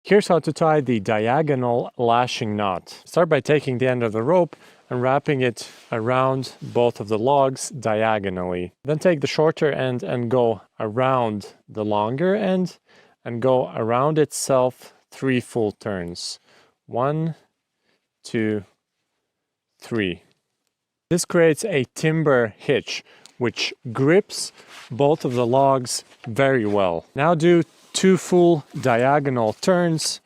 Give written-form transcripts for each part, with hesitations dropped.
Here's how to tie the diagonal lashing knot. Start by taking the end of the rope and wrapping it around both of the logs diagonally. Then take the shorter end and go around the longer end and go around itself 3 full turns. 1, 2, 3. This creates a timber hitch which grips both of the logs very well. Now do 2 full diagonal turns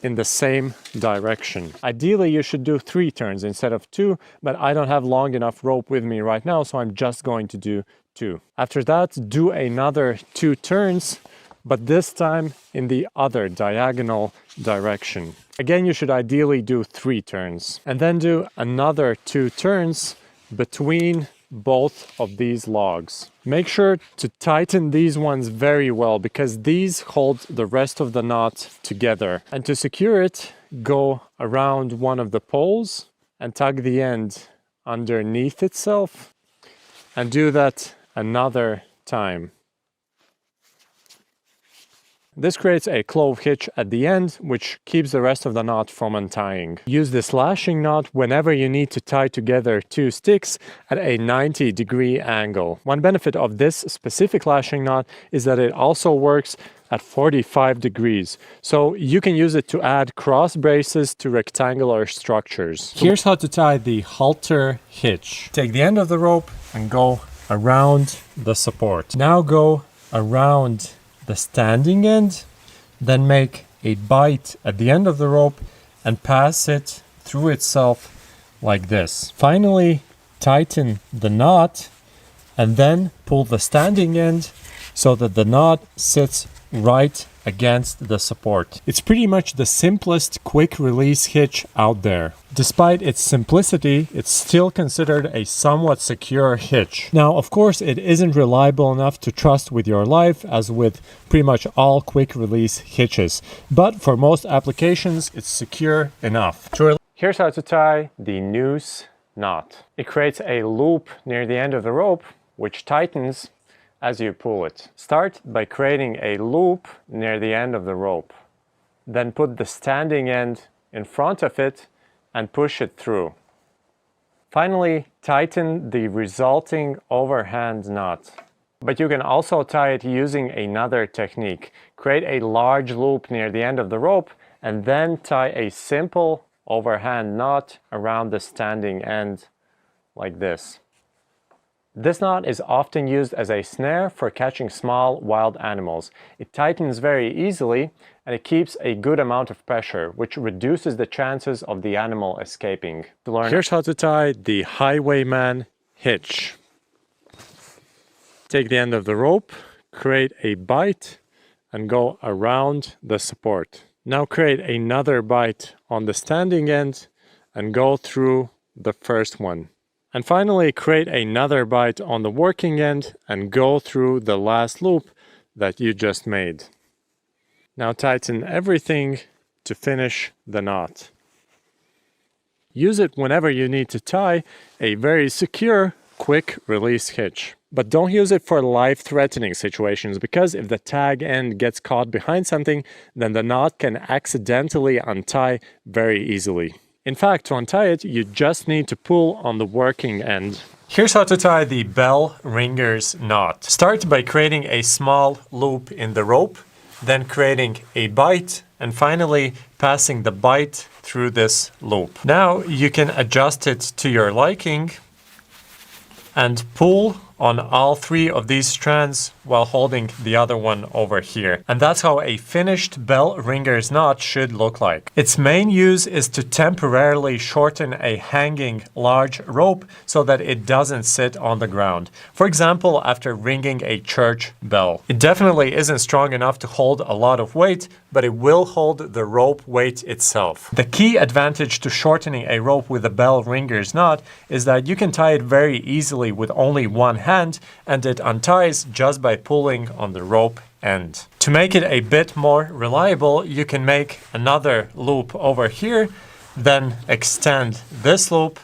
in the same direction. Ideally, you should do 3 turns instead of 2, but I don't have long enough rope with me right now, so I'm just going to do 2. After that, do another 2 turns, but this time in the other diagonal direction. Again, you should ideally do 3 turns, and then do another 2 turns between both of these logs. Make sure to tighten these ones very well because these hold the rest of the knot together. And to secure it, go around one of the poles and tug the end underneath itself and do that another time. This creates a clove hitch at the end, which keeps the rest of the knot from untying. Use this lashing knot whenever you need to tie together 2 sticks at a 90-degree angle. One benefit of this specific lashing knot is that it also works at 45 degrees, so you can use it to add cross braces to rectangular structures. Here's how to tie the halter hitch. Take the end of the rope and go around the support. Now go around the standing end, then make a bite at the end of the rope and pass it through itself like this. Finally, tighten the knot and then pull the standing end so that the knot sits right against the support. It's pretty much the simplest quick release hitch out there. Despite its simplicity, it's still considered a somewhat secure hitch. Now, of course, it isn't reliable enough to trust with your life as with pretty much all quick release hitches, but for most applications, it's secure enough. Here's how to tie the noose knot. It creates a loop near the end of the rope, which tightens as you pull it. Start by creating a loop near the end of the rope. Then put the standing end in front of it and push it through. Finally, tighten the resulting overhand knot. But you can also tie it using another technique. Create a large loop near the end of the rope and then tie a simple overhand knot around the standing end like this. This knot is often used as a snare for catching small wild animals. It tightens very easily and it keeps a good amount of pressure, which reduces the chances of the animal escaping. Here's how to tie the Highwayman hitch. Take the end of the rope, create a bite and go around the support. Now create another bite on the standing end and go through the first one. And finally, create another bite on the working end and go through the last loop that you just made. Now tighten everything to finish the knot. Use it whenever you need to tie a very secure, quick release hitch. But don't use it for life-threatening situations because if the tag end gets caught behind something, then the knot can accidentally untie very easily. In fact, to untie it, you just need to pull on the working end. Here's how to tie the bell ringer's knot. Start by creating a small loop in the rope, then creating a bite, and finally passing the bite through this loop. Now you can adjust it to your liking and pull on all 3 of these strands while holding the other one over here. And that's how a finished bell ringer's knot should look like. Its main use is to temporarily shorten a hanging large rope so that it doesn't sit on the ground. For example, after ringing a church bell. It definitely isn't strong enough to hold a lot of weight, but it will hold the rope weight itself. The key advantage to shortening a rope with a bell ringer's knot is that you can tie it very easily with only one hand, and it unties just by pulling on the rope end. To make it a bit more reliable, you can make another loop over here, then extend this loop,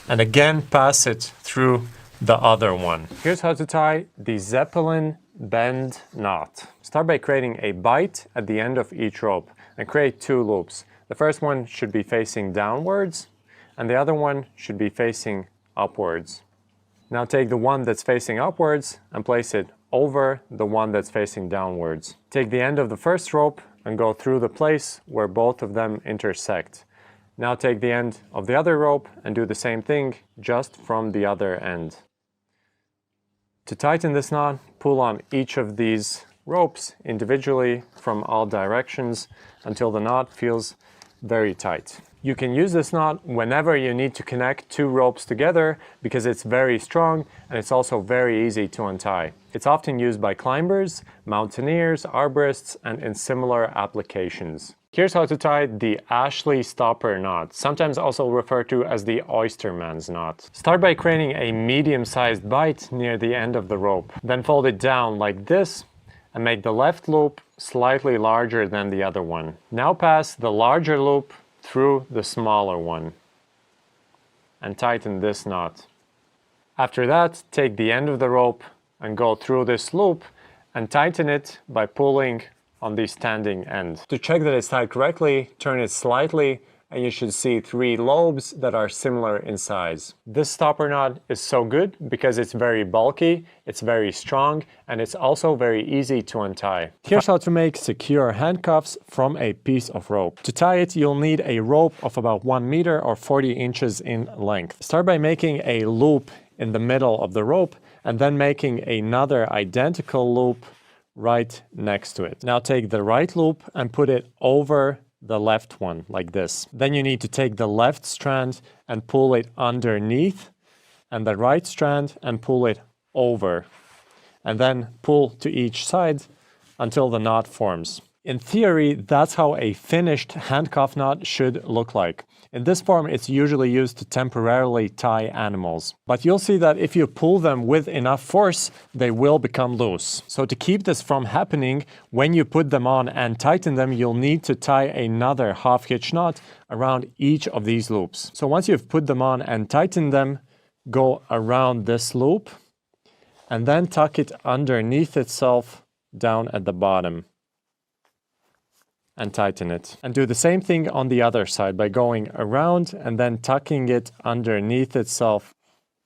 and again pass it through the other one. Here's how to tie the Zeppelin Bend knot. Start by creating a bite at the end of each rope. and create 2 loops. The first one should be facing downwards, and the other one should be facing upwards. Now take the one that's facing upwards and place it over the one that's facing downwards. Take the end of the first rope and go through the place where both of them intersect. Now take the end of the other rope and do the same thing, just from the other end. To tighten this knot, pull on each of these ropes individually from all directions until the knot feels very tight. You can use this knot whenever you need to connect 2 ropes together because it's very strong and it's also very easy to untie. It's often used by climbers, mountaineers, arborists, and in similar applications. Here's how to tie the Ashley stopper knot, sometimes also referred to as the oysterman's knot. Start by creating a medium-sized bight near the end of the rope. Then fold it down like this and make the left loop slightly larger than the other one. Now pass the larger loop through the smaller one and tighten this knot. After that, take the end of the rope and go through this loop and tighten it by pulling on the standing end. To check that it's tied correctly, turn it slightly and you should see 3 lobes that are similar in size. This stopper knot is so good because it's very bulky, it's very strong, and it's also very easy to untie. Here's how to make secure handcuffs from a piece of rope. To tie it, you'll need a rope of about 1 meter or 40 inches in length. Start by making a loop in the middle of the rope and then making another identical loop right next to it. Now take the right loop and put it over the left one like this. Then you need to take the left strand and pull it underneath and the right strand and pull it over, and then pull to each side until the knot forms. In theory, that's how a finished handcuff knot should look like. In this form, it's usually used to temporarily tie animals. But you'll see that if you pull them with enough force, they will become loose. So to keep this from happening, when you put them on and tighten them, you'll need to tie another half hitch knot around each of these loops. So once you've put them on and tightened them, go around this loop and then tuck it underneath itself down at the bottom and tighten it. And do the same thing on the other side by going around and then tucking it underneath itself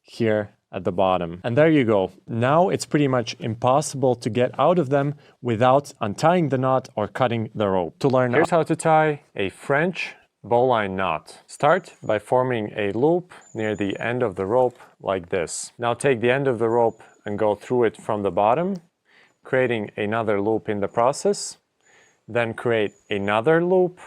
here at the bottom. And there you go. Now it's pretty much impossible to get out of them without untying the knot or cutting the rope. To learn, here's how to tie a French bowline knot. Start by forming a loop near the end of the rope like this. Now take the end of the rope and go through it from the bottom, creating another loop in the process. Then create another loop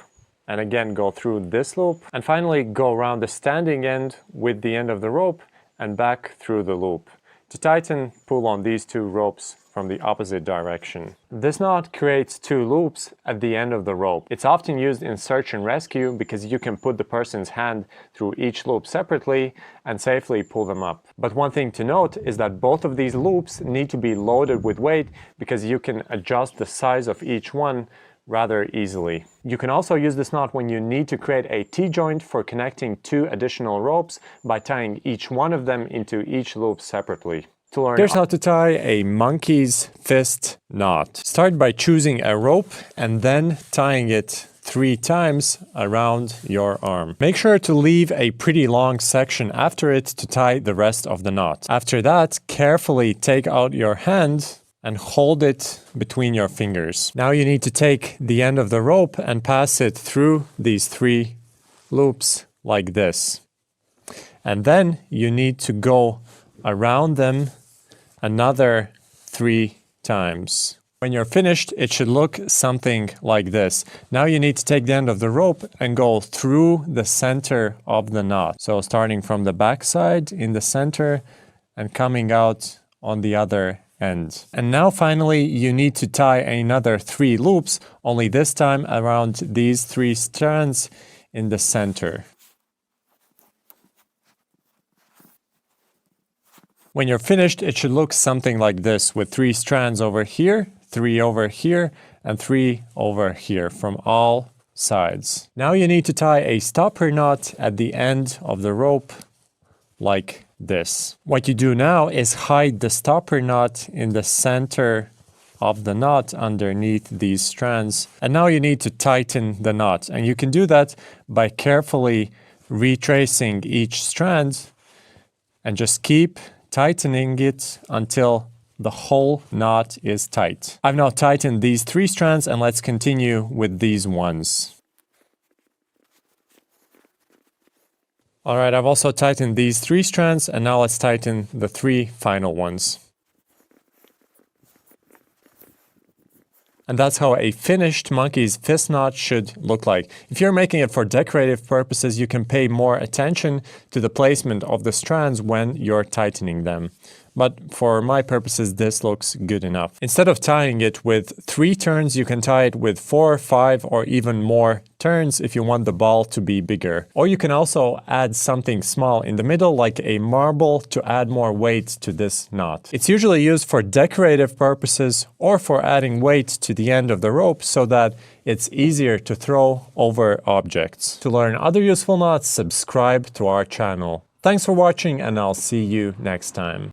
and again go through this loop, and finally go around the standing end with the end of the rope and back through the loop. To tighten, pull on these 2 ropes from the opposite direction. This knot creates 2 loops at the end of the rope. It's often used in search and rescue because you can put the person's hand through each loop separately and safely pull them up. But one thing to note is that both of these loops need to be loaded with weight because you can adjust the size of each one rather easily. You can also use this knot when you need to create a T-joint for connecting 2 additional ropes by tying each one of them into each loop separately. To learn, here's how to tie a monkey's fist knot. Start by choosing a rope and then tying it 3 times around your arm. Make sure to leave a pretty long section after it to tie the rest of the knot. After that, carefully take out your hand and hold it between your fingers. Now you need to take the end of the rope and pass it through these 3 loops like this. And then you need to go around them another 3 times. When you're finished, it should look something like this. Now you need to take the end of the rope and go through the center of the knot. So starting from the back side in the center and coming out on the other end. And now finally you need to tie another 3 loops, only this time around these 3 strands in the center. When you're finished, it should look something like this, with 3 strands over here, 3 over here, and 3 over here from all sides. Now you need to tie a stopper knot at the end of the rope like this. What you do now is hide the stopper knot in the center of the knot underneath these strands. And now you need to tighten the knot. And you can do that by carefully retracing each strand and just keep tightening it until the whole knot is tight. I've now tightened these 3 strands, and let's continue with these ones. Alright, I've also tightened these 3 strands, and now let's tighten the 3 final ones. And that's how a finished monkey's fist knot should look like. If you're making it for decorative purposes, you can pay more attention to the placement of the strands when you're tightening them. But for my purposes, this looks good enough. Instead of tying it with 3 turns, you can tie it with 4, 5, or even more turns if you want the ball to be bigger. Or you can also add something small in the middle, like a marble, to add more weight to this knot. It's usually used for decorative purposes or for adding weight to the end of the rope so that it's easier to throw over objects. To learn other useful knots, subscribe to our channel. Thanks for watching, and I'll see you next time.